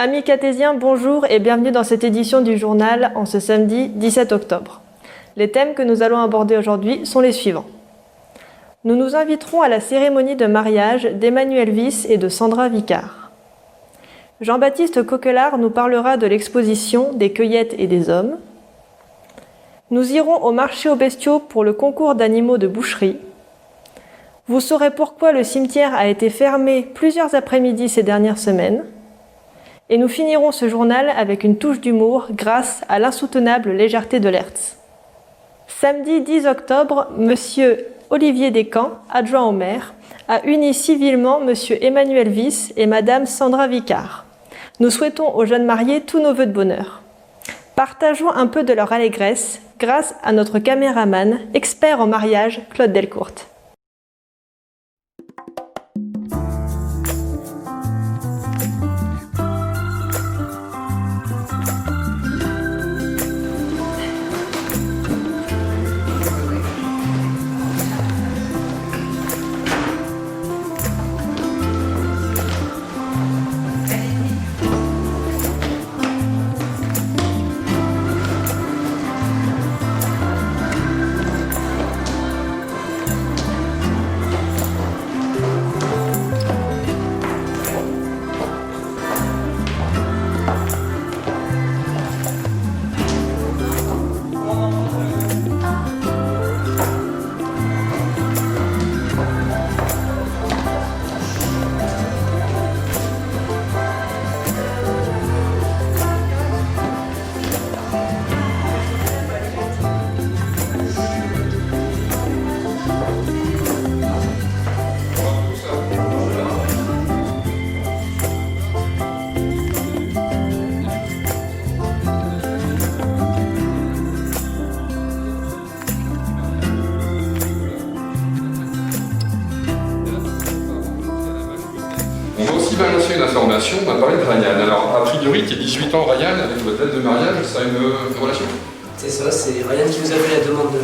Amis cathésiens, bonjour et bienvenue dans cette édition du journal en ce samedi 17 octobre. Les thèmes que nous allons aborder aujourd'hui sont les suivants. Nous nous inviterons à la cérémonie de mariage d'Emmanuel Wyss et de Sandra Vicard. Jean-Baptiste Coquelard nous parlera de l'exposition des cueillettes et des hommes. Nous irons au marché aux bestiaux pour le concours d'animaux de boucherie. Vous saurez pourquoi le cimetière a été fermé plusieurs après-midi ces dernières semaines. Et nous finirons ce journal avec une touche d'humour grâce à l'insoutenable légèreté de l'Hertz. Samedi 10 octobre, Monsieur Olivier Descamps, adjoint au maire, a uni civilement Monsieur Emmanuel Wyss et Madame Sandra Vicard. Nous souhaitons aux jeunes mariés tous nos vœux de bonheur. Partageons un peu de leur allégresse grâce à notre caméraman, expert en mariage, Claude Delcourte. On va aussi balancer une information, on va parler de Ryan. Alors, a priori, qui est 18 ans, Ryan, avec votre date de mariage, ça a une relation? C'est ça, c'est Ryan qui nous a fait la demande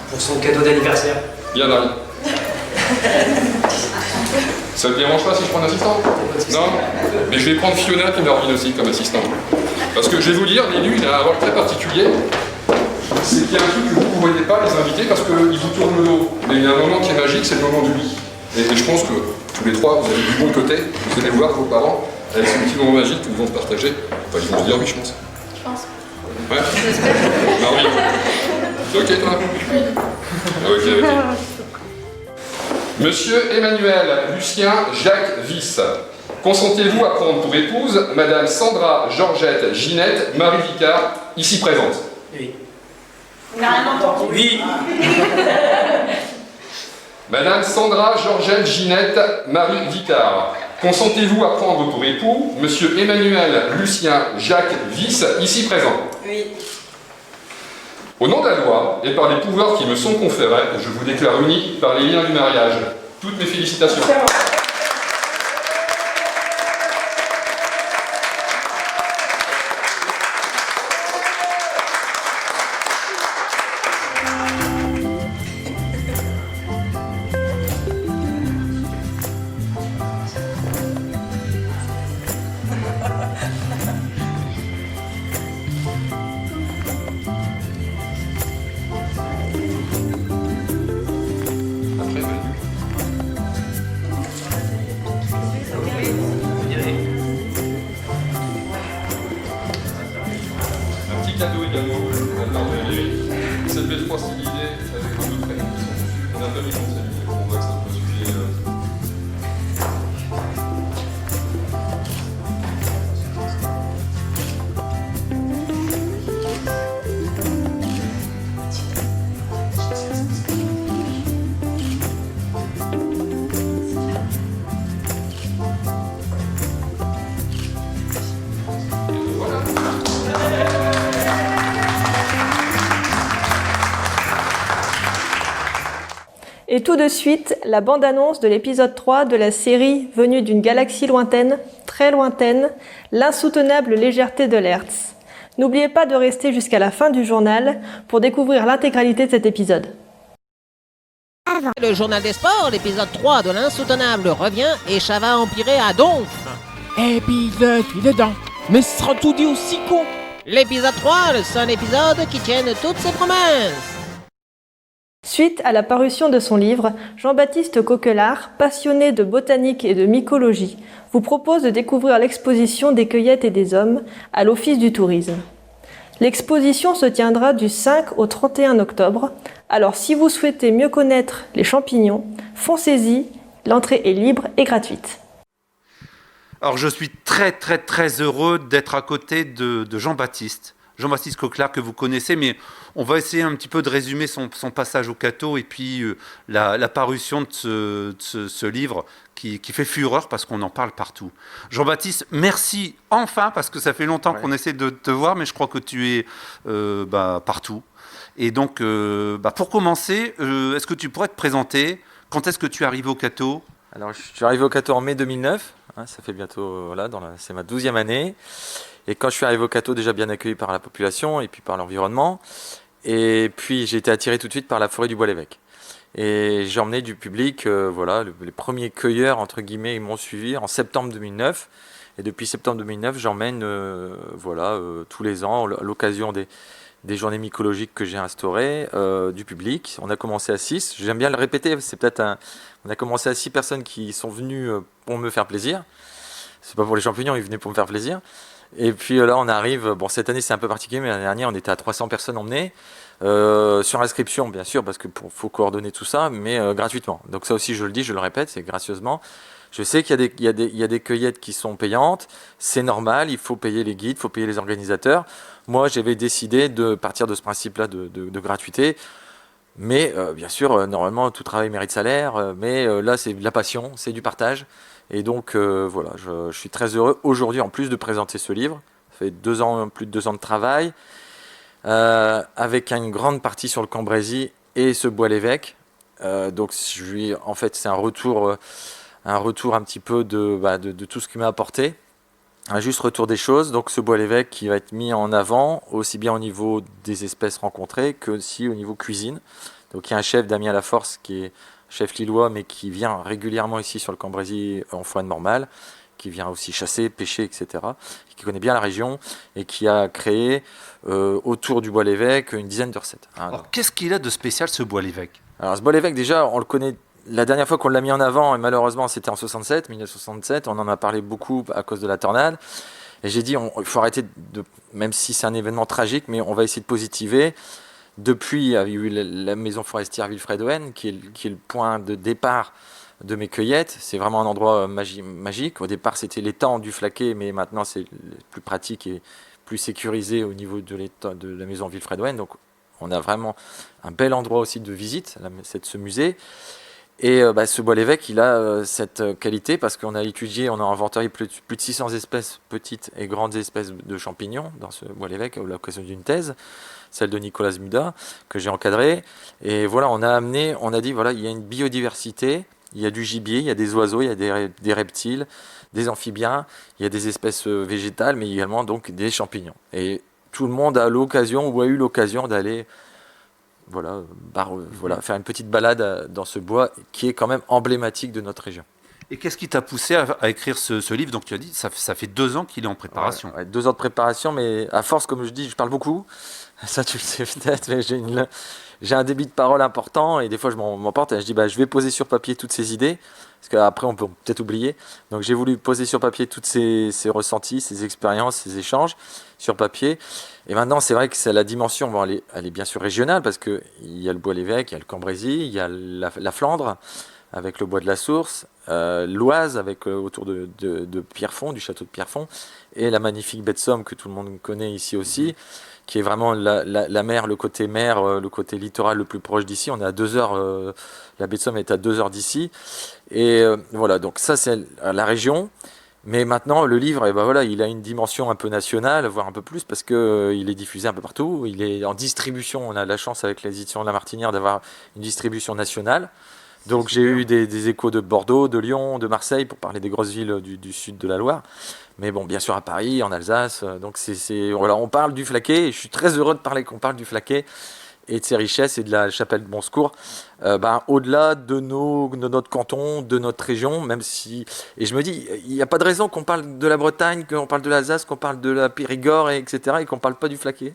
pour son cadeau d'anniversaire. Bien, Ryan. Ça te dérange pas si je prends un assistant? Non? Mais je vais prendre Fiona et Norvin aussi comme assistant. Parce que je vais vous dire, l'élu, il a un rôle très particulier. C'est qu'il y a un truc que vous ne voyez pas, les invités, parce qu'ils vous tournent le dos. Mais il y a un moment qui est magique, c'est le moment du lit. Et je pense que tous les trois, vous avez du bon côté, vous allez voir vos parents, avec ce petit moment magique qu'ils vont partager. Enfin, ils vont se dire oui, je pense. Je pense. Ouais? Marvin. C'est ok, toi? Ok. Monsieur Emmanuel Lucien Jacques Wyss, consentez-vous à prendre pour épouse Madame Sandra Georgette Ginette Marie Vicard, ici présente? Oui. On n'a rien entendu. Oui. Madame Sandra Georgette Ginette Marie Vicard, consentez-vous à prendre pour époux Monsieur Emmanuel Lucien Jacques Wyss, ici présent? Oui. Au nom de la loi et par les pouvoirs qui me sont conférés, je vous déclare unis par les liens du mariage. Toutes mes félicitations. Un petit cadeau également de la part de Valérie. Cette belle fois civilisée avec vos deux prénoms qui sont dessus. On a pas mis mon salut, on voit que ça peut suffire. Et tout de suite, la bande-annonce de l'épisode 3 de la série venue d'une galaxie lointaine, très lointaine, l'insoutenable légèreté de l'Hertz. N'oubliez pas de rester jusqu'à la fin du journal pour découvrir l'intégralité de cet épisode. Le journal des sports, l'épisode 3 de l'insoutenable revient et Chava empiré à Donf. Et puis il est dedans. Mais ce sera tout dit aussi con. L'épisode 3, le seul épisode qui tienne toutes ses promesses. Suite à la parution de son livre, Jean-Baptiste Coquelard, passionné de botanique et de mycologie, vous propose de découvrir l'exposition des cueillettes et des hommes à l'Office du tourisme. L'exposition se tiendra du 5 au 31 octobre, alors si vous souhaitez mieux connaître les champignons, foncez-y, l'entrée est libre et gratuite. Alors je suis très heureux d'être à côté de Jean-Baptiste Coquelard que vous connaissez, mais on va essayer un petit peu de résumer son passage au Cateau et puis la parution de ce livre qui fait fureur parce qu'on en parle partout. Jean-Baptiste, merci enfin, parce que ça fait longtemps qu'on essaie de te voir, mais je crois que tu es partout. Et donc, pour commencer, est-ce que tu pourrais te présenter? Quand est-ce que tu es arrivé au Cateau? Alors, je suis arrivé au Cateau en mai 2009, ça fait bientôt, c'est ma 12e année. Et quand je suis arrivé au Cateau, déjà bien accueilli par la population et puis par l'environnement. Et puis j'ai été attiré tout de suite par la forêt du Bois-l'Évêque. Et j'ai emmené du public, les premiers cueilleurs, entre guillemets, ils m'ont suivi en septembre 2009. Et depuis septembre 2009, j'emmène tous les ans, à l'occasion des journées mycologiques que j'ai instaurées, du public. On a commencé à 6. J'aime bien le répéter, on a commencé à 6 personnes qui sont venues pour me faire plaisir. C'est pas pour les champignons, ils venaient pour me faire plaisir. Et puis là, on arrive, cette année c'est un peu particulier, mais l'année dernière, on était à 300 personnes emmenées, sur inscription, bien sûr, parce qu'il faut coordonner tout ça, mais gratuitement. Donc ça aussi, je le dis, je le répète, c'est gracieusement. Je sais qu'il y a des cueillettes qui sont payantes, c'est normal, il faut payer les guides, il faut payer les organisateurs. Moi, j'avais décidé de partir de ce principe-là de gratuité, mais bien sûr, normalement, tout travail mérite salaire, mais là, c'est de la passion, c'est du partage. Et donc, je suis très heureux aujourd'hui, en plus de présenter ce livre. Ça fait plus de 2 ans de travail, avec une grande partie sur le Cambrésis et ce Bois-l'Évêque. Donc, c'est un retour un petit peu de tout ce qui m'a apporté. Un juste retour des choses. Donc, ce Bois-l'Évêque qui va être mis en avant, aussi bien au niveau des espèces rencontrées que aussi au niveau cuisine. Donc, il y a un chef, Damien Laforce, qui est chef lillois, mais qui vient régulièrement ici sur le Cambrésis en foin normale, qui vient aussi chasser, pêcher, etc., qui connaît bien la région et qui a créé autour du Bois-l'Évêque une dizaine de recettes. Alors, qu'est-ce qu'il a de spécial ce Bois-l'Évêque? Alors ce Bois-l'Évêque, déjà, on le connaît. La dernière fois qu'on l'a mis en avant, et malheureusement c'était en 1967, on en a parlé beaucoup à cause de la tornade. Et j'ai dit, il faut arrêter, même si c'est un événement tragique, mais on va essayer de positiver. Depuis, il y a eu la maison forestière Villefred-Ohain, qui est le point de départ de mes cueillettes. C'est vraiment un endroit magique. Au départ, c'était l'étang du Flaquet, mais maintenant, c'est plus pratique et plus sécurisé au niveau de la maison Villefred-Ohain. Donc, on a vraiment un bel endroit aussi de visite, ce musée. Et ce Bois-l'Évêque, il a cette qualité parce qu'on a étudié, on a inventorié plus de 600 espèces, petites et grandes espèces de champignons dans ce Bois-l'Évêque à l'occasion d'une thèse, celle de Nicolas Zmuda, que j'ai encadrée. Et voilà, on a dit, il y a une biodiversité, il y a du gibier, il y a des oiseaux, il y a des reptiles, des amphibiens, il y a des espèces végétales, mais également donc des champignons. Et tout le monde a l'occasion ou a eu l'occasion d'aller faire une petite balade dans ce bois qui est quand même emblématique de notre région. Et qu'est-ce qui t'a poussé à écrire ce livre? Donc tu as dit, ça fait 2 ans qu'il est en préparation. Ouais, 2 ans de préparation, mais à force, comme je dis, je parle beaucoup. Ça, tu le sais peut-être, mais j'ai un débit de parole important et des fois je m'emporte et je dis je vais poser sur papier toutes ces idées, parce qu'après on peut peut-être oublier. Donc j'ai voulu poser sur papier toutes ces ressentis, ces expériences, ces échanges sur papier. Et maintenant c'est vrai que c'est la dimension, elle est bien sûr régionale, parce qu'il y a le Bois-l'Évêque, il y a le Cambrésis, il y a la Flandre avec le bois de la Source, l'Oise avec autour de Pierrefonds, du château de Pierrefonds, et la magnifique baie de Somme que tout le monde connaît ici aussi, qui est vraiment la mer, le côté mer, le côté littoral le plus proche d'ici. On est à 2 heures, la baie de Somme est à 2 heures d'ici. Et voilà, donc ça c'est la région. Mais maintenant, le livre, il a une dimension un peu nationale, voire un peu plus, parce qu'il est diffusé un peu partout. Il est en distribution. On a la chance avec les éditions de La Martinière d'avoir une distribution nationale. Donc j'ai eu des échos de Bordeaux, de Lyon, de Marseille, pour parler des grosses villes du sud de la Loire. Mais bon, bien sûr à Paris, en Alsace. Donc on parle du Flaquet, et je suis très heureux de parler qu'on parle du Flaquet. et de ses richesses et de la chapelle de Bon Secours, au-delà de notre canton, de notre région, même si... Et je me dis, il n'y a pas de raison qu'on parle de la Bretagne, qu'on parle de l'Alsace, qu'on parle de la Périgord, etc., et qu'on ne parle pas du Flaquet.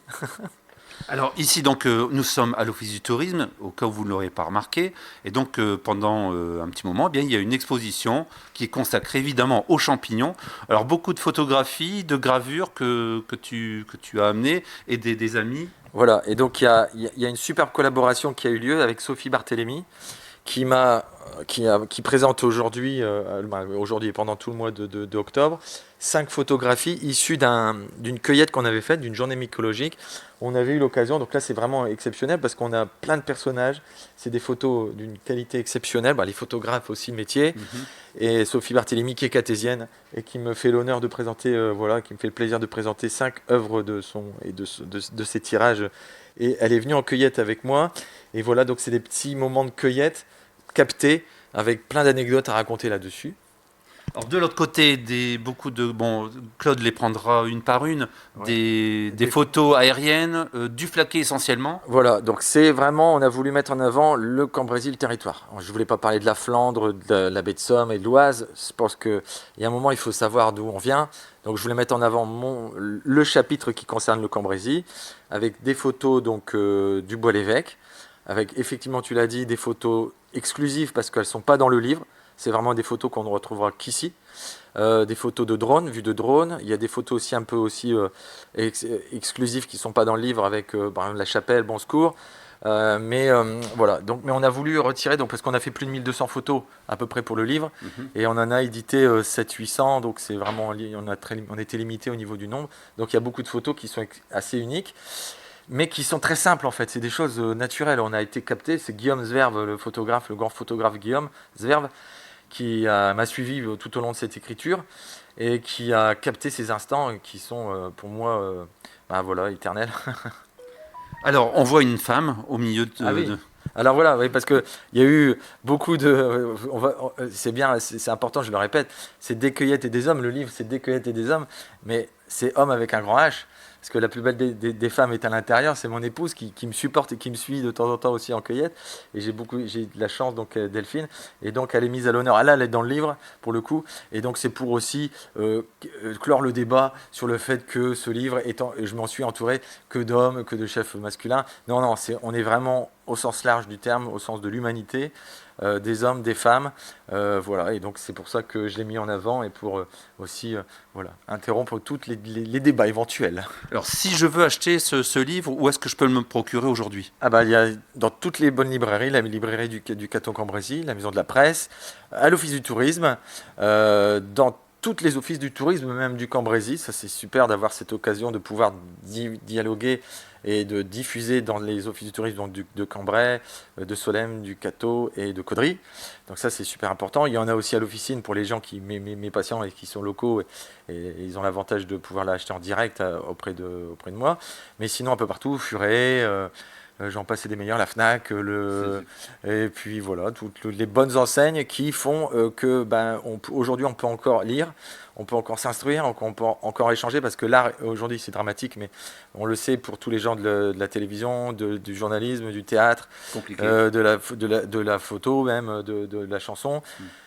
Alors ici, donc, nous sommes à l'Office du tourisme, au cas où vous ne l'aurez pas remarqué. Et donc, pendant un petit moment, eh bien, il y a une exposition qui est consacrée évidemment aux champignons. Alors, beaucoup de photographies, de gravures que tu as amenées et des amis. Voilà, et donc il y a une superbe collaboration qui a eu lieu avec Sophie Barthélémy, qui présente aujourd'hui et pendant tout le mois d'octobre, 5 photographies issues d'une cueillette qu'on avait faite, d'une journée mycologique. On avait eu l'occasion, donc là c'est vraiment exceptionnel parce qu'on a plein de personnages, c'est des photos d'une qualité exceptionnelle, les photographes aussi métier, et Sophie Barthélémy qui est cartésienne et qui me fait l'honneur de présenter, qui me fait le plaisir de présenter 5 œuvres de ses tirages, et elle est venue en cueillette avec moi, et voilà, donc c'est des petits moments de cueillette captés avec plein d'anecdotes à raconter là-dessus. Alors de l'autre côté, Claude les prendra une par une, des photos aériennes, du Flaquet essentiellement. Voilà, donc c'est vraiment, on a voulu mettre en avant le Cambrésis, le territoire. Je ne voulais pas parler de la Flandre, de la baie de Somme et de l'Oise. Je pense qu'il y a un moment, il faut savoir d'où on vient. Donc je voulais mettre en avant le chapitre qui concerne le Cambrésis, avec des photos du Bois-l'Évêque, avec effectivement, tu l'as dit, des photos exclusives parce qu'elles ne sont pas dans le livre. C'est vraiment des photos qu'on ne retrouvera qu'ici. Des photos de drone, vues de drone. Il y a des photos aussi un peu exclusives qui ne sont pas dans le livre avec par exemple la chapelle, Bon Secours. Voilà. Donc, mais on a voulu retirer, parce qu'on a fait plus de 1200 photos à peu près pour le livre. Et on en a édité 700-800. Donc c'est vraiment, on était limité au niveau du nombre. Donc il y a beaucoup de photos qui sont assez uniques, mais qui sont très simples en fait, c'est des choses naturelles. On a été capté, c'est Guillaume Zwerve, le grand photographe Guillaume Zwerve, qui m'a suivi tout au long de cette écriture et qui a capté ces instants qui sont pour moi éternels. Alors on voit une femme au milieu de... Alors voilà, oui, parce qu'il y a eu beaucoup de... c'est bien, c'est important, je le répète, c'est des cueillettes et des hommes, le livre c'est des cueillettes et des hommes, mais c'est homme avec un grand H. Parce que la plus belle des femmes est à l'intérieur, c'est mon épouse qui me supporte et qui me suit de temps en temps aussi en cueillette. Et j'ai de la chance, donc Delphine. Et donc elle est mise à l'honneur. Elle est dans le livre, pour le coup. Et donc c'est pour aussi clore le débat sur le fait que ce livre, je m'en suis entouré que d'hommes, que de chefs masculins. Non, on est vraiment au sens large du terme, au sens de l'humanité. Des hommes, des femmes, voilà, et donc c'est pour ça que je l'ai mis en avant et pour aussi interrompre tous les débats éventuels. Alors si je veux acheter ce livre, où est-ce que je peux me procurer aujourd'hui ? Il y a dans toutes les bonnes librairies, la librairie du Caton Cambrésis, la Maison de la Presse, à l'Office du tourisme, dans toutes les offices du tourisme, même du Cambrésis. Ça c'est super d'avoir cette occasion de pouvoir dialoguer et de diffuser dans les offices du tourisme donc de Cambrai, de Solesmes, du Cateau et de Caudry. Donc ça c'est super important. Il y en a aussi à l'officine pour les gens mes patients et qui sont locaux et ils ont l'avantage de pouvoir l'acheter en direct auprès de moi. Mais sinon un peu partout, Furet, j'en passe des meilleurs, la Fnac, et puis voilà, toutes les bonnes enseignes qui font que aujourd'hui on peut encore lire, on peut encore s'instruire, on peut encore échanger, parce que l'art aujourd'hui c'est dramatique, mais on le sait pour tous les gens de la télévision, du journalisme, du théâtre, de la photo même, de la chanson.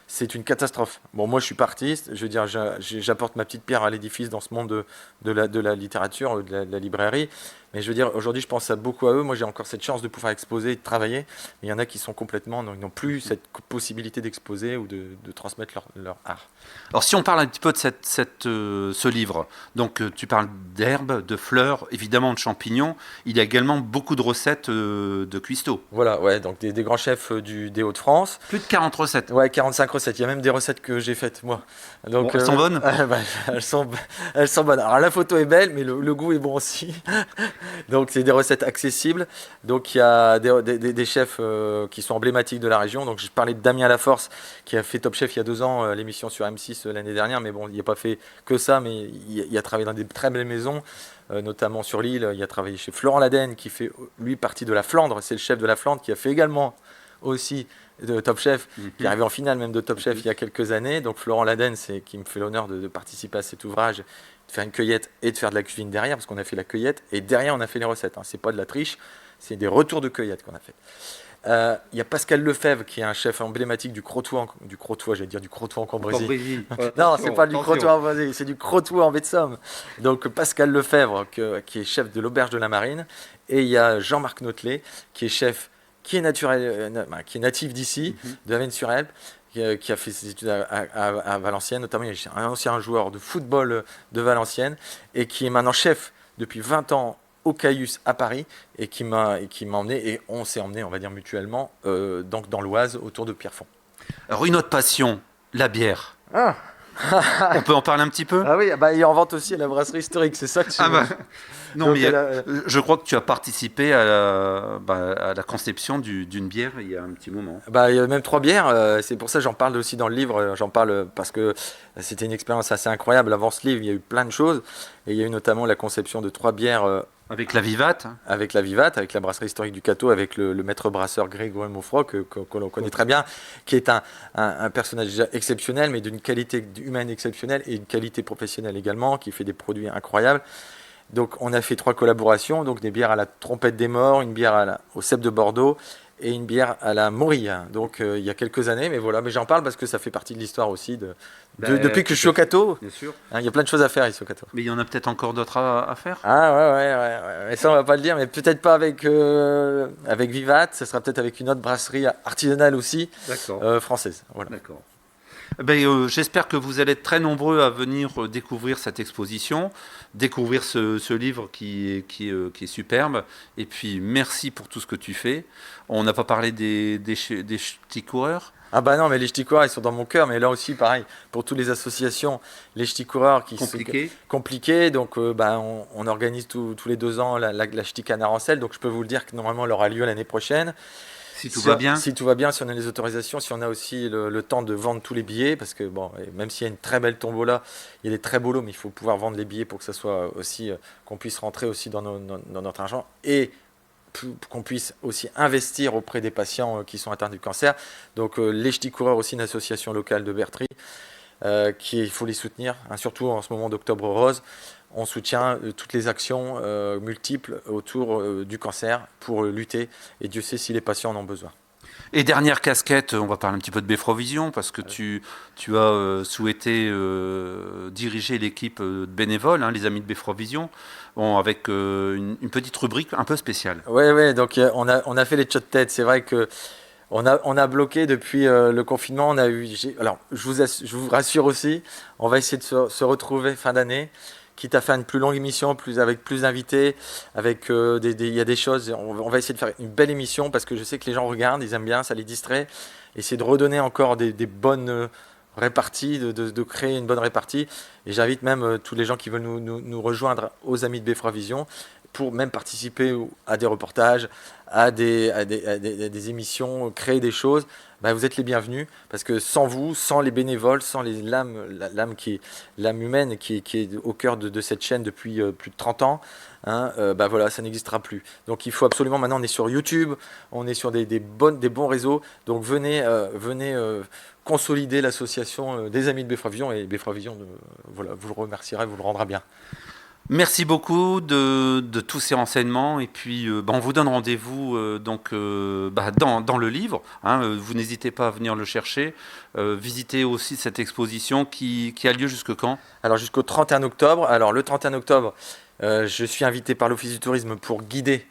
C'est une catastrophe. Bon, moi je suis pas artiste, je veux dire, j'apporte ma petite pierre à l'édifice dans ce monde de la littérature, de la librairie. Mais je veux dire, aujourd'hui je pense beaucoup à eux. Moi j'ai encore cette chance de pouvoir exposer et de travailler. Mais il y en a qui sont complètement, ils n'ont plus cette possibilité d'exposer ou de transmettre leur art. Alors si on parle un petit peu de ce livre, donc tu parles d'herbes, de fleurs, évidemment de champignons. Il y a également beaucoup de recettes de cuistots. Voilà, ouais, donc des grands chefs des Hauts-de-France. Plus de 40 recettes. Ouais, 45 recettes. Il y a même des recettes que j'ai faites moi. Donc, elles sont bonnes. Elles sont bonnes. Alors la photo est belle, mais le goût est bon aussi. Donc c'est des recettes accessibles. Donc il y a des chefs qui sont emblématiques de la région. Donc je parlais de Damien Laforce qui a fait Top Chef il y a 2 ans, l'émission sur M6 l'année dernière. Mais bon, il n'a pas fait que ça, mais il a travaillé dans des très belles maisons. Notamment sur l'île, il a travaillé chez Florent Laden qui fait lui partie de la Flandre. C'est le chef de la Flandre qui a fait également aussi de Top Chef, qui est arrivé en finale même de Top Chef il y a quelques années. Donc Florent Laden, c'est qui me fait l'honneur de participer à cet ouvrage, de faire une cueillette et de faire de la cuisine derrière, parce qu'on a fait la cueillette et derrière on a fait les recettes. C'est pas de la triche, C'est des retours de cueillette qu'on a fait. Il y a Pascal Lefebvre qui est un chef emblématique du Crotoy en Cambrésis. Non, c'est pas du Crotoy en Cambrésis, c'est du Crotoy en baie de Somme. Donc Pascal Lefebvre qui est chef de l'auberge de la Marine, et il y a Jean-Marc Notelet qui est chef, qui est natif d'ici, de Avesnes-sur-Helpe, qui a fait ses études à Valenciennes, notamment il est un ancien joueur de football de Valenciennes et qui est maintenant chef depuis 20 ans au Caius à Paris et qui m'a emmené, et on s'est emmené, on va dire mutuellement, donc dans l'Oise, autour de Pierrefonds. Alors une autre passion, la bière. Ah. On peut en parler un petit peu? Ah oui, il en vente aussi à la brasserie historique, c'est ça que tu veux. Non, donc, mais je crois que tu as participé à la conception d'une bière il y a un petit moment. Il y a même 3 bières, c'est pour ça que j'en parle aussi dans le livre, j'en parle parce que c'était une expérience assez incroyable. Avant ce livre, il y a eu plein de choses, et il y a eu notamment la conception de 3 bières. Avec la Vivat. Avec la Vivat, avec la brasserie historique du Cateau, avec le maître brasseur Grégory Moffroy, que l'on connaît très bien, qui est un personnage déjà exceptionnel, mais d'une qualité humaine exceptionnelle et une qualité professionnelle également, qui fait des produits incroyables. Donc on a fait 3 collaborations, donc des bières à la Trompette des Morts, une bière au Cep de Bordeaux et une bière à la Morille. Donc il y a quelques années, mais voilà, mais j'en parle parce que ça fait partie de l'histoire aussi depuis que je suis au Cateau. Bien sûr. Il y a plein de choses à faire ici au Cateau. Mais il y en a peut-être encore d'autres à faire. Ah ouais. Et ça on va pas le dire, mais peut-être pas avec Vivat, ça sera peut-être avec une autre brasserie artisanale aussi, française. Voilà. D'accord. J'espère que vous allez être très nombreux à venir découvrir cette exposition, découvrir ce livre qui est superbe. Et puis, merci pour tout ce que tu fais. On n'a pas parlé des ch'tis coureurs. Ah bah non, mais les ch'tis coureurs, ils sont dans mon cœur. Mais là aussi, pareil, pour toutes les associations, les ch'tis coureurs qui sont compliqués. Donc, on organise tous les 2 ans la ch'ti canard en selle. Donc, je peux vous le dire que normalement, elle aura lieu l'année prochaine. Si tout va bien. Si tout va bien, si on a les autorisations, si on a aussi le temps de vendre tous les billets, parce que même s'il y a une très belle tombola, il y a des très beaux lots, mais il faut pouvoir vendre les billets pour que ça soit aussi, qu'on puisse rentrer aussi dans notre argent et qu'on puisse aussi investir auprès des patients qui sont atteints du cancer. Donc les ch'tis coureurs, aussi une association locale de Bertry, il faut les soutenir, surtout en ce moment d'Octobre Rose. On soutient toutes les actions multiples autour du cancer pour lutter, et Dieu sait si les patients en ont besoin. Et dernière casquette, on va parler un petit peu de Beffrovision, parce que tu as souhaité diriger l'équipe de bénévoles, les amis de Beffrovision, avec une petite rubrique un peu spéciale. Oui, donc on a fait les chats de tête. C'est vrai que on a bloqué depuis le confinement. Alors, je vous rassure aussi, on va essayer de se retrouver fin d'année, quitte à faire une plus longue émission, avec plus d'invités, avec il y a des choses. On va essayer de faire une belle émission parce que je sais que les gens regardent, ils aiment bien, ça les distrait. Essayer de redonner encore des bonnes réparties, de créer une bonne répartie. Et j'invite même tous les gens qui veulent nous rejoindre aux amis de Beffrovision pour même participer à des reportages, à des émissions, créer des choses. Vous êtes les bienvenus, parce que sans vous, sans les bénévoles, sans l'âme humaine qui est au cœur de cette chaîne depuis plus de 30 ans, voilà, ça n'existera plus. Donc il faut absolument, maintenant on est sur YouTube, on est sur des bons réseaux, donc venez consolider l'association des amis de Beffrovision, et Beffrovision vous le remerciera, vous le rendra bien. Merci beaucoup de tous ces renseignements, et puis on vous donne rendez-vous dans le livre. Vous n'hésitez pas à venir le chercher. Visitez aussi cette exposition qui a lieu jusque quand? Alors jusqu'au 31 octobre. Alors le 31 octobre, je suis invité par l'Office du tourisme pour guider.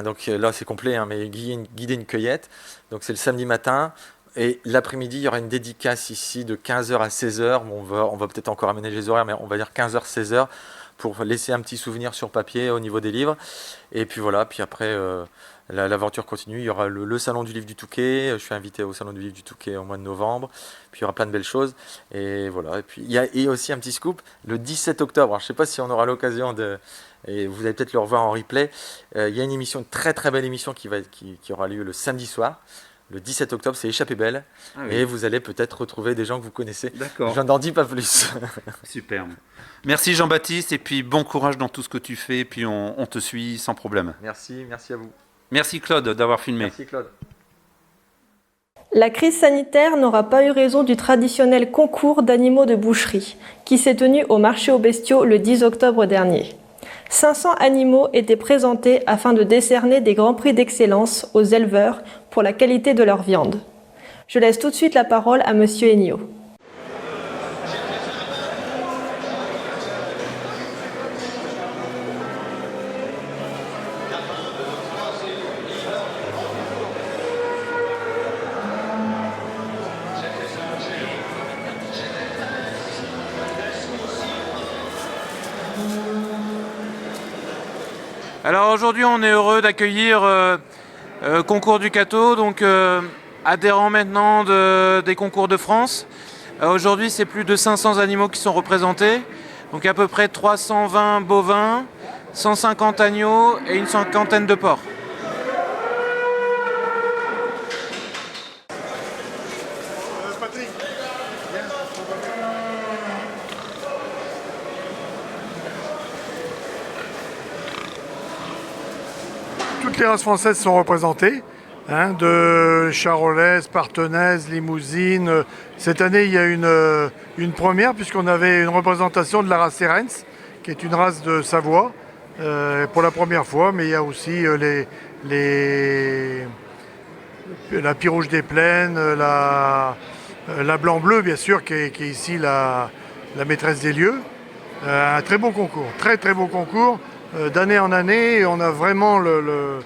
Donc là c'est complet, mais guider une cueillette. Donc c'est le samedi matin. Et l'après-midi, il y aura une dédicace ici de 15h à 16h. On va peut-être encore aménager les horaires, mais on va dire 15h, 16h. Pour laisser un petit souvenir sur papier au niveau des livres. Et puis voilà, puis après, l'aventure continue. Il y aura le Salon du Livre du Touquet. Je suis invité au Salon du Livre du Touquet au mois de novembre. Puis il y aura plein de belles choses. Et voilà. Et puis il y a aussi un petit scoop, le 17 octobre. Alors, je ne sais pas si on aura l'occasion et vous allez peut-être le revoir en replay. Il y a une émission, une très très belle émission qui aura lieu le samedi soir. Le 17 octobre, c'est Échappée Belle. Ah oui. Et vous allez peut-être retrouver des gens que vous connaissez. D'accord. Je n'en dis pas plus. Superbe. Merci Jean-Baptiste, et puis bon courage dans tout ce que tu fais, et puis on te suit sans problème. Merci à vous. Merci Claude d'avoir filmé. Merci Claude. La crise sanitaire n'aura pas eu raison du traditionnel concours d'animaux de boucherie qui s'est tenu au marché aux bestiaux le 10 octobre dernier. 500 animaux étaient présentés afin de décerner des grands prix d'excellence aux éleveurs pour la qualité de leur viande. Je laisse tout de suite la parole à Monsieur Ennio. Alors aujourd'hui on est heureux d'accueillir Concours du Cateau, donc adhérent maintenant des concours de France. Aujourd'hui c'est plus de 500 animaux qui sont représentés, donc à peu près 320 bovins, 150 agneaux et une cinquantaine de porcs. Toutes les races françaises sont représentées, de charolaise, partenaise, limousine. Cette année, il y a une première puisqu'on avait une représentation de la race Sérens, qui est une race de Savoie, pour la première fois. Mais il y a aussi la Pirouge des Plaines, la Blanc-Bleu, bien sûr, qui est ici la maîtresse des lieux. Un très beau concours, très très beau concours. D'année en année, on a vraiment le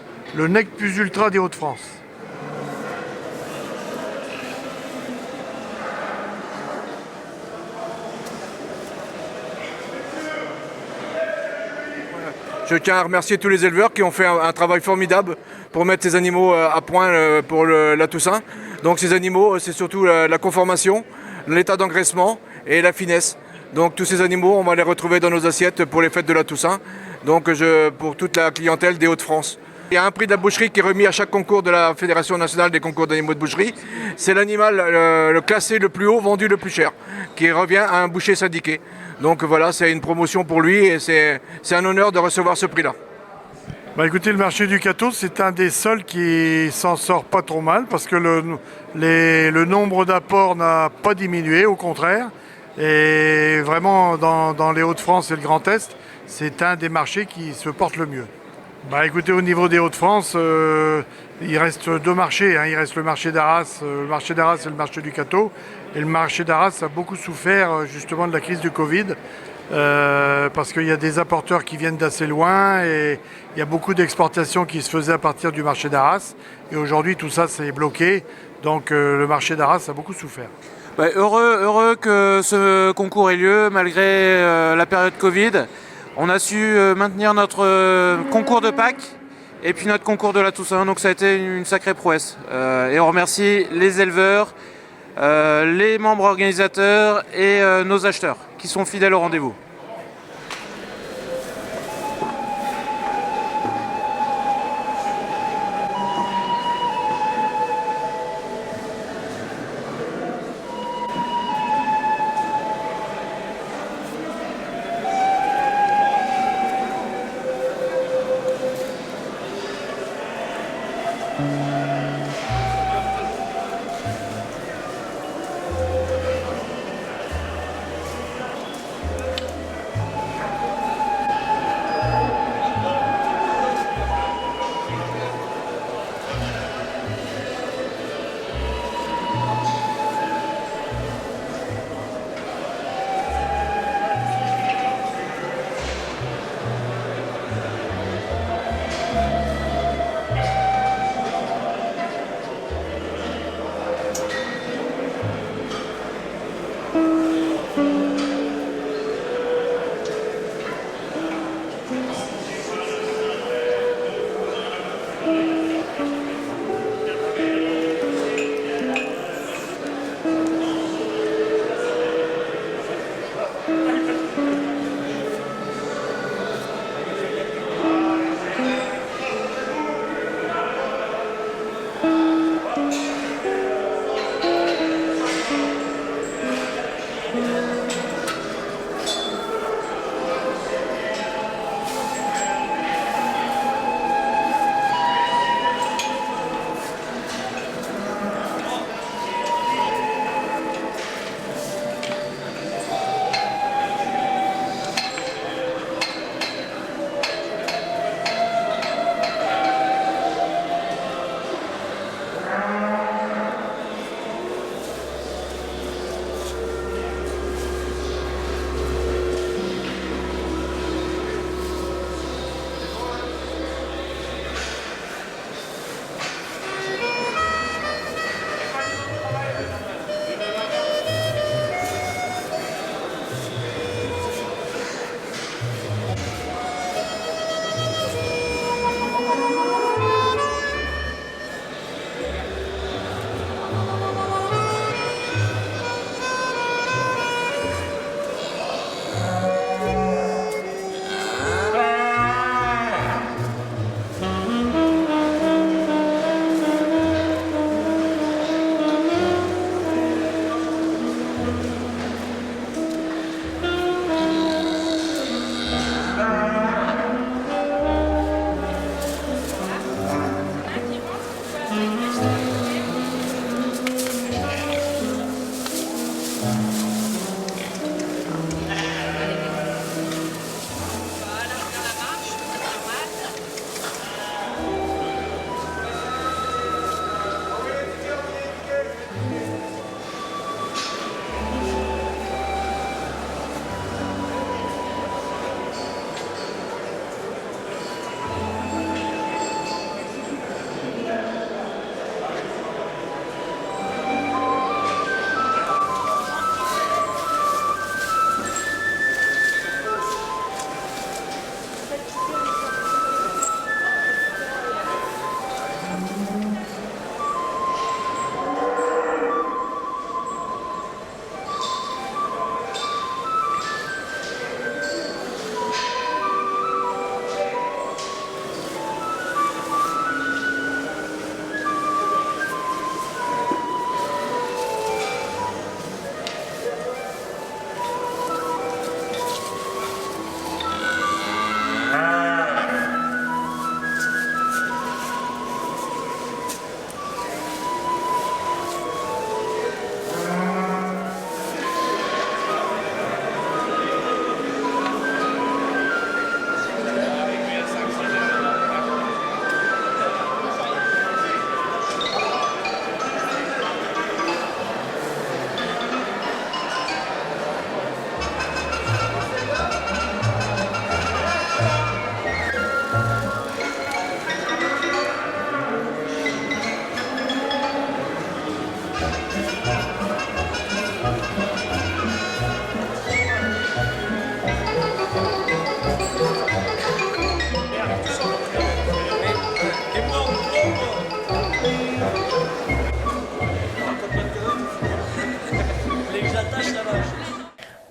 nec plus ultra des Hauts-de-France. Je tiens à remercier tous les éleveurs qui ont fait un travail formidable pour mettre ces animaux à point pour la Toussaint. Donc ces animaux, c'est surtout la conformation, l'état d'engraissement et la finesse. Donc tous ces animaux, on va les retrouver dans nos assiettes pour les fêtes de la Toussaint. Donc pour toute la clientèle des Hauts-de-France. Il y a un prix de la boucherie qui est remis à chaque concours de la Fédération nationale des concours d'animaux de boucherie. C'est l'animal le classé le plus haut, vendu le plus cher, qui revient à un boucher syndiqué. Donc voilà, c'est une promotion pour lui et c'est un honneur de recevoir ce prix-là. Écoutez, le marché du Cateau, c'est un des seuls qui s'en sort pas trop mal parce que le nombre d'apports n'a pas diminué, au contraire. Et vraiment, dans les Hauts-de-France et le Grand Est, c'est un des marchés qui se porte le mieux. Écoutez, au niveau des Hauts-de-France, il reste deux marchés. Il reste le marché d'Arras et le marché du Cateau. Et le marché d'Arras a beaucoup souffert justement de la crise du Covid, parce qu'il y a des apporteurs qui viennent d'assez loin et il y a beaucoup d'exportations qui se faisaient à partir du marché d'Arras. Et aujourd'hui, tout ça s'est bloqué. Donc le marché d'Arras a beaucoup souffert. Heureux que ce concours ait lieu malgré la période Covid. On a su maintenir notre concours de Pâques et puis notre concours de la Toussaint, donc ça a été une sacrée prouesse. Et on remercie les éleveurs, les membres organisateurs et nos acheteurs qui sont fidèles au rendez-vous.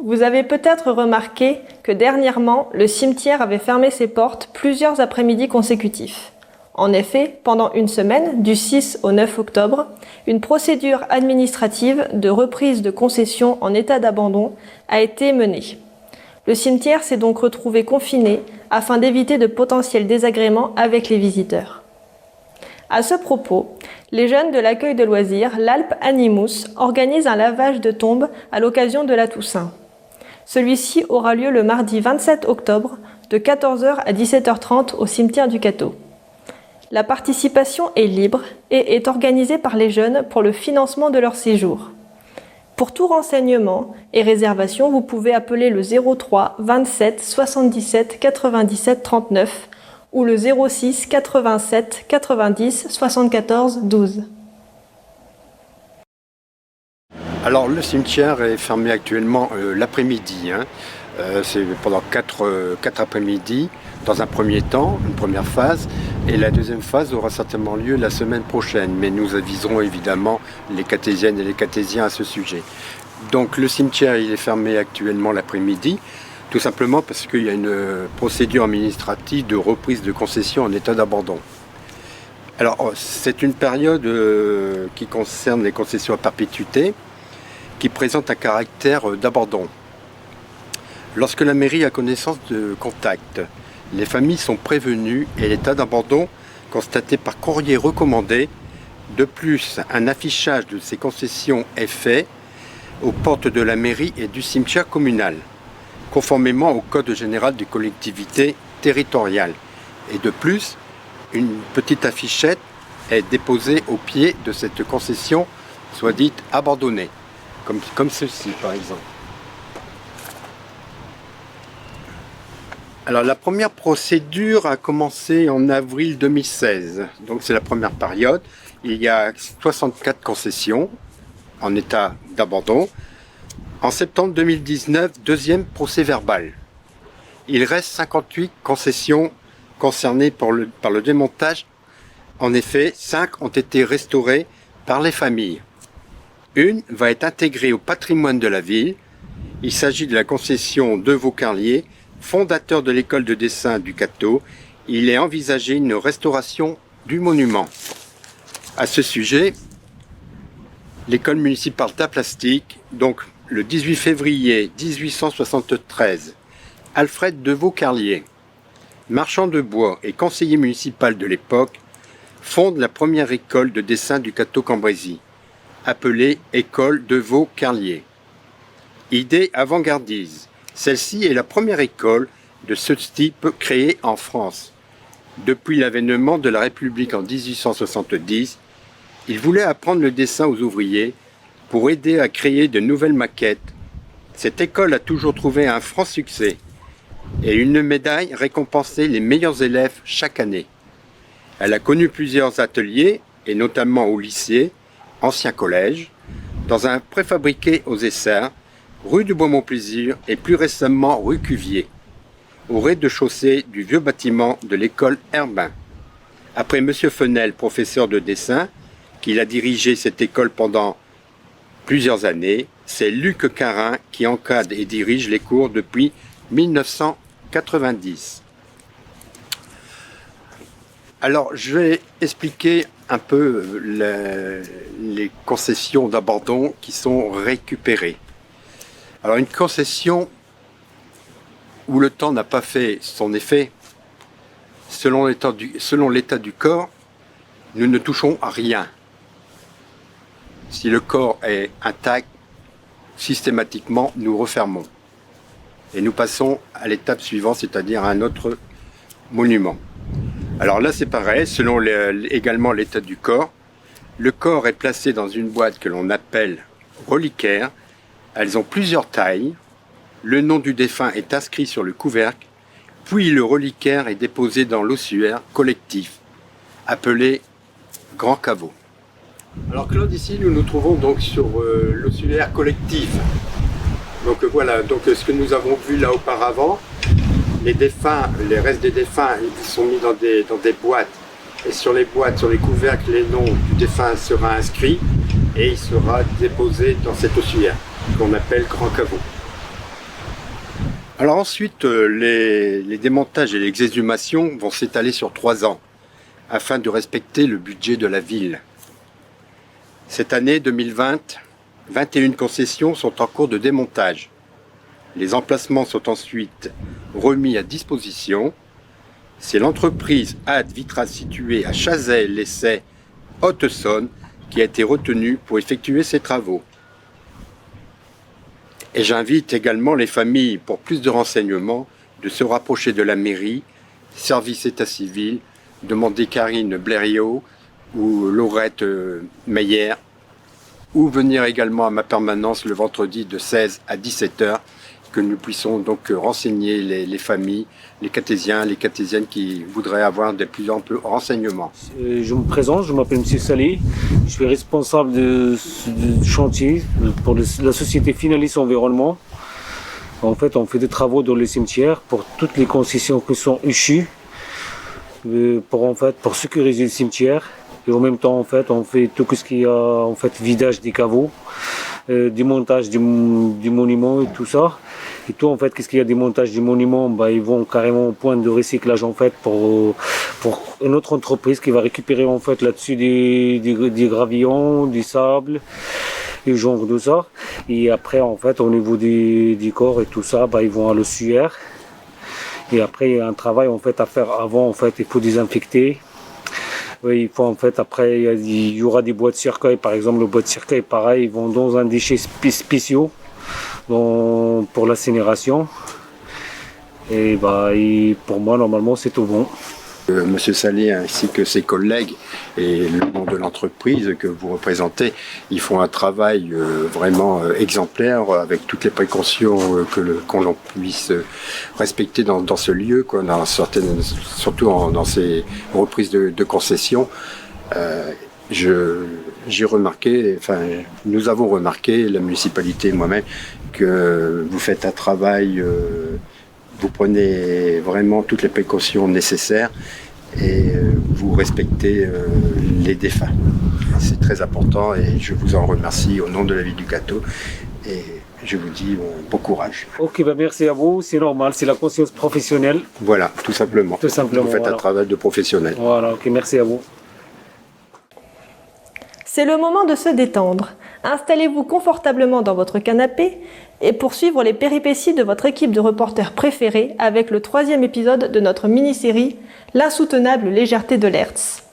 Vous avez peut-être remarqué que dernièrement, le cimetière avait fermé ses portes plusieurs après-midi consécutifs. En effet, pendant une semaine, du 6 au 9 octobre, une procédure administrative de reprise de concession en état d'abandon a été menée. Le cimetière s'est donc retrouvé confiné afin d'éviter de potentiels désagréments avec les visiteurs. À ce propos, les jeunes de l'accueil de loisirs, l'Alpe Animus, organisent un lavage de tombes à l'occasion de la Toussaint. Celui-ci aura lieu le mardi 27 octobre de 14h à 17h30 au cimetière du Cateau. La participation est libre et est organisée par les jeunes pour le financement de leur séjour. Pour tout renseignement et réservation, vous pouvez appeler le 03 27 77 97 39 ou le 06 87 90 74 12. Alors le cimetière est fermé actuellement l'après-midi. C'est pendant 4 après-midi dans un premier temps, une première phase. Et la deuxième phase aura certainement lieu la semaine prochaine. Mais nous aviserons évidemment les catésiennes et les catésiens à ce sujet. Donc le cimetière il est fermé actuellement l'après-midi. Tout simplement parce qu'il y a une procédure administrative de reprise de concession en état d'abandon. Alors c'est une période qui concerne les concessions à perpétuité, qui présente un caractère d'abandon. Lorsque la mairie a connaissance de contact, les familles sont prévenues et l'état d'abandon constaté par courrier recommandé. De plus, un affichage de ces concessions est fait aux portes de la mairie et du cimetière communal, conformément au Code général des collectivités territoriales. Et de plus, une petite affichette est déposée au pied de cette concession, soit dite abandonnée, comme ceci par exemple. Alors la première procédure a commencé en avril 2016, donc c'est la première période. Il y a 64 concessions en état d'abandon. En septembre 2019, deuxième procès-verbal. Il reste 58 concessions concernées par le démontage. En effet, 5 ont été restaurées par les familles. Une va être intégrée au patrimoine de la ville. Il s'agit de la concession de Vaucarlier, fondateur de l'école de dessin du Cateau. Il est envisagé une restauration du monument. À ce sujet, l'école municipale d'art plastique, donc le 18 février 1873, Alfred de Vaucarlier, marchand de bois et conseiller municipal de l'époque, fonde la première école de dessin du Cateau-Cambrésis, appelée École de Vaucarlier. Idée avant-gardiste, celle-ci est la première école de ce type créée en France. Depuis l'avènement de la République en 1870, il voulait apprendre le dessin aux ouvriers pour aider à créer de nouvelles maquettes. Cette école a toujours trouvé un franc succès et une médaille récompensait les meilleurs élèves chaque année. Elle a connu plusieurs ateliers, et notamment au lycée, ancien collège, dans un préfabriqué aux Essarts, rue du Bois-Montplaisir et plus récemment rue Cuvier, au rez-de-chaussée du vieux bâtiment de l'école Herbin. Après M. Fenel, professeur de dessin, qu'il a dirigé cette école pendant plusieurs années, c'est Luc Carin qui encadre et dirige les cours depuis 1990. Alors, je vais expliquer un peu les concessions d'abandon qui sont récupérées. Alors, une concession où le temps n'a pas fait son effet, selon l'état du corps, nous ne touchons à rien. Si le corps est intact, systématiquement, nous refermons. Et nous passons à l'étape suivante, c'est-à-dire à un autre monument. Alors là, c'est pareil, selon également l'état du corps. Le corps est placé dans une boîte que l'on appelle reliquaire. Elles ont plusieurs tailles. Le nom du défunt est inscrit sur le couvercle. Puis le reliquaire est déposé dans l'ossuaire collectif, appelé grand caveau. Alors Claude, ici, nous nous trouvons donc sur l'ossuaire collectif. Donc voilà, donc ce que nous avons vu là auparavant, les défunts, les restes des défunts, ils sont mis dans des boîtes. Et sur les boîtes, sur les couvercles, les noms du défunt sera inscrit et il sera déposé dans cet ossuaire qu'on appelle grand caveau. Alors ensuite, les démontages et les exhumations vont s'étaler sur 3 ans, afin de respecter le budget de la ville. Cette année 2020, 21 concessions sont en cours de démontage. Les emplacements sont ensuite remis à disposition. C'est l'entreprise Ad Vitra située à Chazay-Lessay, Haute-Saône, qui a été retenue pour effectuer ces travaux. Et j'invite également les familles, pour plus de renseignements, de se rapprocher de la mairie, service état civil, demander Karine Blériot ou Laurette Meyer, ou venir également à ma permanence le vendredi de 16 à 17 h, que nous puissions donc renseigner les familles, les catésiennes qui voudraient avoir de plus amples renseignements. Je me présente, je m'appelle M. Salé, je suis responsable du chantier pour la société Finalis Environnement. En fait, on fait des travaux dans les cimetières pour toutes les concessions qui sont échues, pour sécuriser le cimetière. Et en même temps, en fait, on fait tout ce qui a vidage des caveaux, démontage du monument et tout ça. Et tout, en fait, qu'est-ce qu'il y a démontage du monument, ils vont carrément au point de recyclage, en fait, pour une autre entreprise qui va récupérer, en fait, là-dessus des gravillons, du sable, et genre de ça. Et après, en fait, au niveau des corps et tout ça, ils vont à l'ossuaire. Et après, il y a un travail, en fait, à faire avant, en fait, il faut désinfecter. Oui, il faut, en fait, après, il y aura des bois de cercueil, par exemple, le bois de cercueil, pareil, ils vont dans un déchet spéciaux pour l'incinération. Et pour moi, normalement, c'est tout bon. Monsieur Salé ainsi que ses collègues et le nom de l'entreprise que vous représentez, ils font un travail vraiment exemplaire avec toutes les précautions qu'on l'on puisse respecter dans ce lieu, surtout dans ces reprises de concessions. J'ai remarqué, nous avons remarqué, la municipalité et moi-même, que vous faites un travail, vous prenez vraiment toutes les précautions nécessaires et vous respectez les défunts. C'est très important et je vous en remercie au nom de la ville du Cateau et je vous dis bon courage. Ok, merci à vous, c'est normal, c'est la conscience professionnelle. Voilà, tout simplement. Tout simplement. Vous faites un travail de professionnel. Voilà, ok, merci à vous. C'est le moment de se détendre. Installez-vous confortablement dans votre canapé et poursuivre les péripéties de votre équipe de reporters préférés avec le 3e épisode de notre mini-série L'insoutenable légèreté de l'Hertz.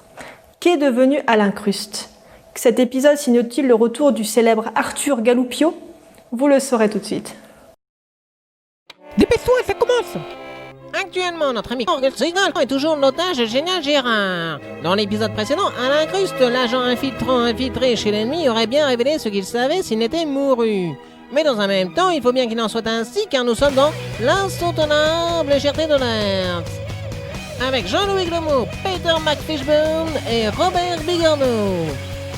Qu'est devenu Alain Crust? Cet épisode signe-t-il le retour du célèbre Arthur Galupio? Vous le saurez tout de suite. Dépêche-toi, ça commence! Actuellement, notre ami Orgelsigal est toujours l'otage de Génial Gérard. Dans l'épisode précédent, Alain Crust, l'agent infiltré chez l'ennemi, aurait bien révélé ce qu'il savait s'il n'était mouru. Mais dans un même temps, il faut bien qu'il en soit ainsi, car nous sommes dans l'insoutenable légèreté de l'Hertz. Avec Jean-Louis Glemour, Peter McFishburne et Robert Bigorneau.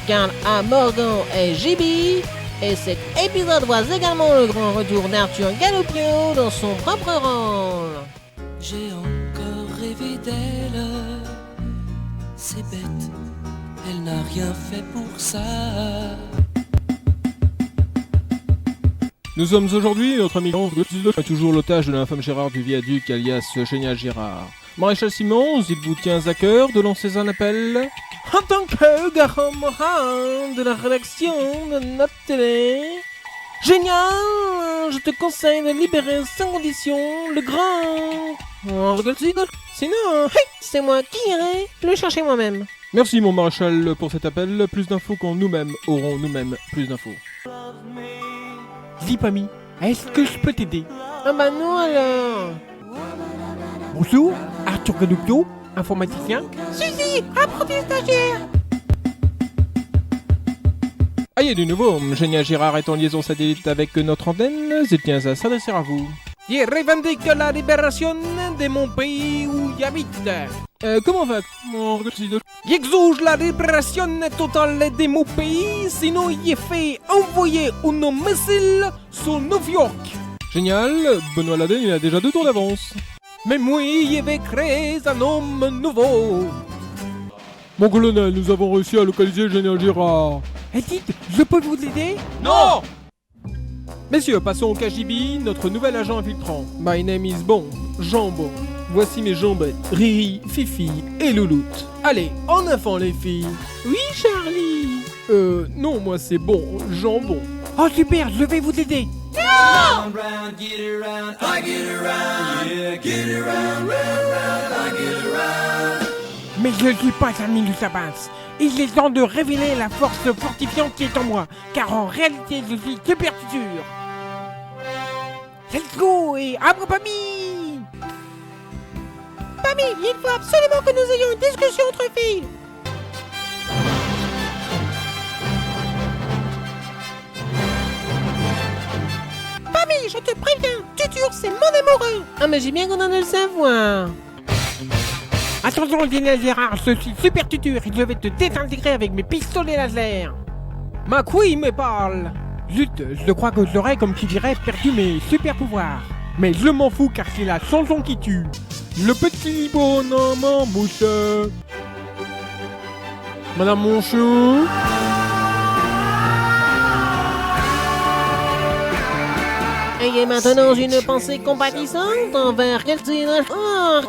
Karl A. Morgan et JB. Et cet épisode voit également le grand retour d'Arthur Galupio dans son propre rôle. J'ai encore rêvé d'elle, c'est bête, elle n'a rien fait pour ça. Nous sommes aujourd'hui, notre ami est toujours l'otage de l'infâme Gérard du Viaduc, alias Génial Gérard. Maréchal Simon, il vous tient à cœur de lancer un appel. En tant que garant moral de la rédaction de notre télé, Génial, je te conseille de libérer sans condition le grand Orgelsigal. Sinon, c'est moi qui irai le chercher moi-même. Merci mon maréchal pour cet appel. Plus d'infos quand nous-mêmes aurons nous-mêmes plus d'infos. Zip ami, est-ce que je peux t'aider? Ah bah non alors. Bonjour, Arthur Galupio, informaticien. Suzy, apprenti stagiaire. Ah, il y a du nouveau. Génial Gérard est en liaison satellite avec notre antenne. Il tient à s'adresser à vous. Je revendique la libération de mon pays où j'habite. Comment va mon Orgelsigal? J'exige la libération totale de mon pays, sinon il fait envoyer un missile sur New York. Génial, Benoît Laden il a déjà 2 tours d'avance. Mais moi, je vais créer un homme nouveau. Mon colonel, nous avons réussi à localiser Génial Gérard. Et dites, je peux vous aider? Non! Messieurs, passons au KGB, notre nouvel agent infiltrant. My name is Bon, Jambon. Voici mes jambettes, Riri, Fifi et Louloute. Allez, en avant les filles. Oui, Charlie. Non, moi c'est Bon, Jambon. Oh super, je vais vous aider. Mais je ne suis pas un Minus Abbas. Il est temps de révéler la force fortifiante qui est en moi, car en réalité je suis super sûr. Let's go et abra Pami. Pami, il faut absolument que nous ayons une discussion entre filles. Pami, je te préviens, Tutur, c'est mon amoureux. Ah mais j'ai bien qu'on en a le savoir. Attention Génial Gérard, je suis super tuteur et je vais te désintégrer avec mes pistolets laser. McQueen me parle. Zut, je crois que j'aurais, comme tu dirais, perdu mes super pouvoirs. Mais je m'en fous car c'est la chanson qui tue. Le petit bonhomme en mouche. Madame Monchou. Ayez maintenant une pensée compatissante envers quelqu'un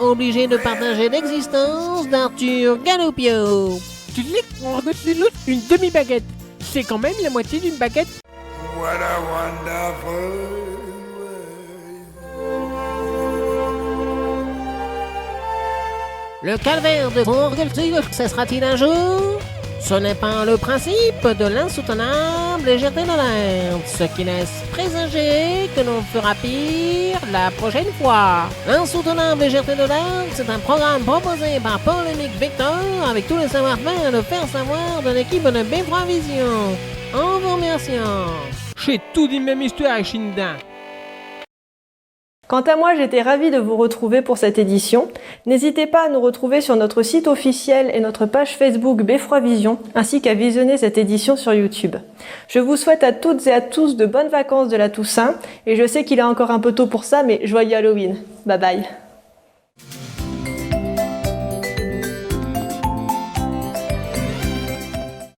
obligé de partager l'existence d'Arthur Galopio. Tu dis qu'on reçoit une demi-baguette. C'est quand même la moitié d'une baguette. What a wonderful Le calvaire de Forgeltig cessera-t-il un jour? Ce n'est pas le principe de l'insoutenable légèreté de l'Inde, ce qui laisse présager que l'on fera pire la prochaine fois. L'insoutenable légèreté de l'Inde, c'est un programme proposé par Polémique Victor avec tous les savoir-faire de faire savoir de l'équipe de B3 Vision. En vous remerciant. J'ai tout dit même histoire, Shinda. Quant à moi, j'étais ravie de vous retrouver pour cette édition. N'hésitez pas à nous retrouver sur notre site officiel et notre page Facebook Beffroi Vision, ainsi qu'à visionner cette édition sur YouTube. Je vous souhaite à toutes et à tous de bonnes vacances de la Toussaint, et je sais qu'il est encore un peu tôt pour ça, mais joyeux Halloween. Bye bye.